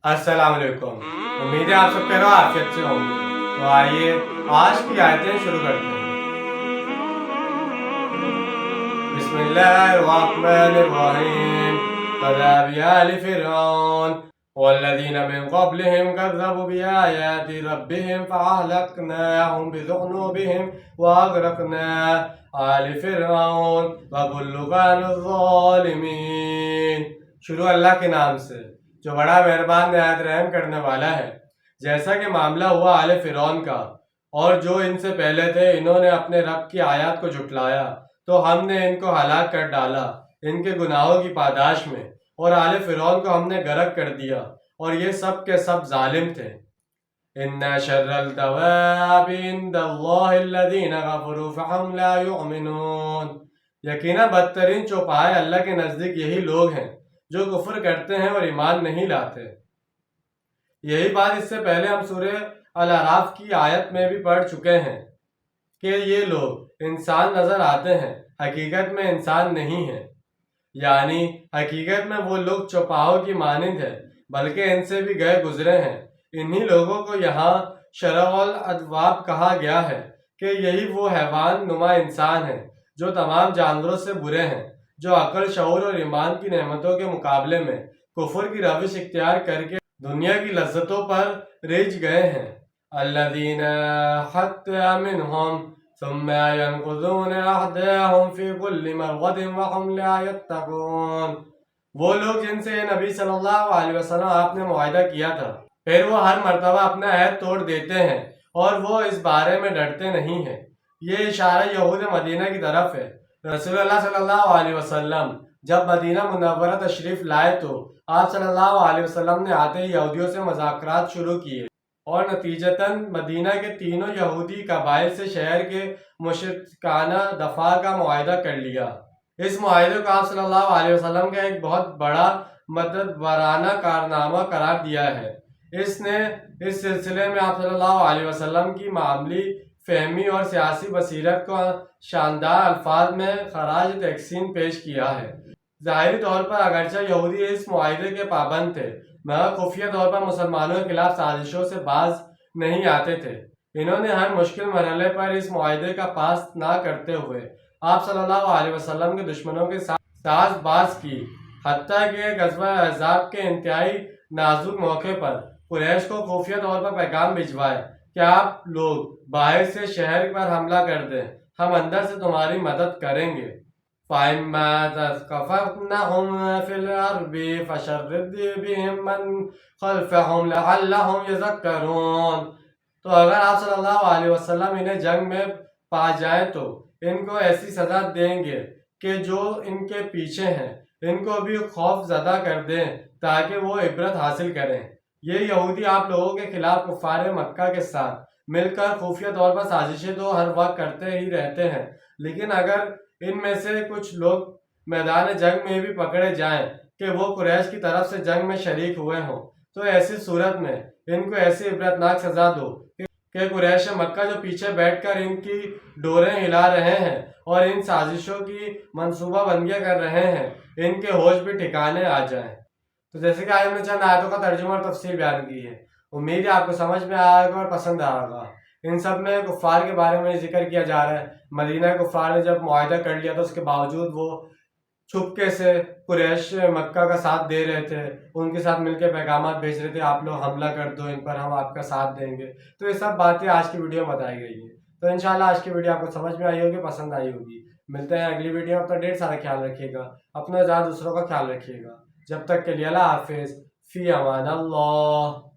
अस्सलाम वालेकुम। उम्मीद है आप सब कह रहे हो आफियत से होंगे। तो आइए आज की आयतें शुरू करते हैं। बिस्मिल्लाहिर्रहमानिर्रहीम। कज़ाब आल फ़िरऔन वल्लज़ीना मिन क़ब्लिहिम कज़्ज़बू बिआयाति रब्बिहिम फ़अहलकनाहुम बिज़ुनूबिहिम वअग़रक़ना आल फ़िरऔन वकुल्लुन कानू ज़ालिमीन। शुरू अल्लाह के नाम से जो बड़ा मेहरबान नहायत रहम करने वाला है। जैसा कि मामला हुआ आले फ़िरौन का और जो इनसे पहले थे, इन्होंने अपने रब की आयत को झुटलाया तो हमने इनको हलाक कर डाला इनके गुनाहों की पादाश में, और आले फ़िरौन को हमने गर्क कर दिया और ये सब के सब जालिम थे। इन्ना शर्रल दवाबि इंदल्लाहि अल्लज़ीना कफ़रू फ़हुम ला युमिनून। यकीनन बदतरीन चौपाए अल्लाह के नज़दीक यही लोग हैं जो कुफ्र करते हैं और ईमान नहीं लाते। यही बात इससे पहले हम सूरह अल-अराफ की आयत में भी पढ़ चुके हैं कि ये लोग इंसान नजर आते हैं, हकीकत में इंसान नहीं है। यानी हकीकत में वो लोग चौपाहों की मानिंद है, बल्कि इनसे भी गए गुजरे हैं। इन्हीं लोगों को यहाँ शरअल अदवाब कहा गया है कि यही वो हैवान नुमा इंसान है जो तमाम जानवरों से बुरे हैं, जो अकल, शऊर और ईमान की नेमतों के मुकाबले में कुफर की रविश इख्तियार करके दुनिया की लज्जतों पर रिझ गए हैं। अल्लज़ीना हत्ता मिनहुम सुम्मा यनकुज़ून अहदाहुम फी कुल्लि मरगदिन व हुम ला यत्तकून। वो लोग जिनसे नबी सल्लल्लाहु अलैहि वसल्लम आपने मुआहिदा किया था, फिर वो हर मर्तबा अपना अहद तोड़ देते हैं और वो इस बारे में डरते नहीं हैं। ये इशारा यहूद मदीना की तरफ है। रसूलुल्लाह सल्लल्लाहु अलैहि वसल्लम जब मदीना मुनव्वरा तशरीफ लाए तो आप सल्लल्लाहु अलैहि वसल्लम ने आते ही यहूदियों से मुज़ाकरात शुरू किए और नतीजतन मदीना के तीनों यहूदी कबाइल से शहर के मुशरिकाना दफा का मुआहिदा कर लिया। इस मुआहिदे को आप सल्लल्लाहु अलैहि वसल्लम का एक बहुत बड़ा मददगाराना कारनामा करार दिया है। इसने इस सिलसिले में आप सल्लल्लाहु अलैहि वसल्लम की मामली फहमी और सियासी बसीरत को शानदार अल्फाज में खराज तहसीन पेश किया है। ज़ाहिरी तौर पर अगरचे यहूदी इस मुआहिदे के पाबंद थे, मगर खुफिया तौर पर मुसलमानों के खिलाफ साजिशों से बाज नहीं आते थे। इन्होंने हर मुश्किल मरहले पर इस मुआहिदे का पास ना करते हुए आप सल्लल्लाहु अलैहि वसल्लम के दुश्मनों के साथ साज़बाज़ की, हत्ता कि ग़ज़वा अहज़ाब के इंतहाई नाजुक मौके पर कुरैश को खुफिया तौर पर पैगाम भिजवाए कि आप लोग बाहर से शहर पर हमला कर दें, हम अंदर से तुम्हारी मदद करेंगे। फ़इम्मा तस्क़फ़नहुम फ़िल अर्ज़ि फ़शर्रिद बिहिम मन ख़ल्फ़हुम लअल्लहुम यज़क्करून। तो अगर आप सल्लल्लाहु अलैहि वसल्लम इन्हें जंग में पा जाएं तो इनको ऐसी सज़ा देंगे कि जो इनके पीछे हैं इनको भी खौफ ज़दा कर दें ताकि वो इबरत हासिल करें। ये यहूदी आप लोगों के खिलाफ कुफ़ार मक्का के साथ मिलकर खुफिया तौर पर साजिशें तो हर वक्त करते ही रहते हैं, लेकिन अगर इनमें से कुछ लोग मैदान जंग में भी पकड़े जाएं कि वो कुरैश की तरफ से जंग में शरीक हुए हों, तो ऐसी सूरत में इनको ऐसी इबरतनाक सज़ा दो कि कुरैश मक्का जो पीछे बैठकर इनकी डोरें हिला रहे हैं और इन साजिशों की मंसूबा बंदियाँ कर रहे हैं, इनके होश भी ठिकाने आ जाएं। तो जैसे कि आज हमने चंद आयतों का तर्जुमा और तफसीर बयान की है, उम्मीद है आपको समझ में आएगा और पसंद आएगा। इन सब में कुफ़ार के बारे में जिक्र किया जा रहा है। मदीना कुफ़ार ने जब मुआहिदा कर लिया था, उसके बावजूद वो छुपके से कुरैश मक्का का साथ दे रहे थे, उनके साथ मिलकर पैगाम भेज रहे थे, आप लोग हमला कर दो इन पर, हम आपका साथ देंगे। तो ये सब बातें आज की वीडियो में बताई गई हैं। तो इंशाल्लाह आज की वीडियो आपको समझ में आई होगी, पसंद आई होगी। मिलते हैं अगली वीडियो में। अपना ढेर सारा ख्याल रखिएगा, अपना ज़्यादा दूसरों का ख्याल रखिएगा। जब तक के लिए अल्लाह हाफिज़, फ़ी अमान अल्लाह।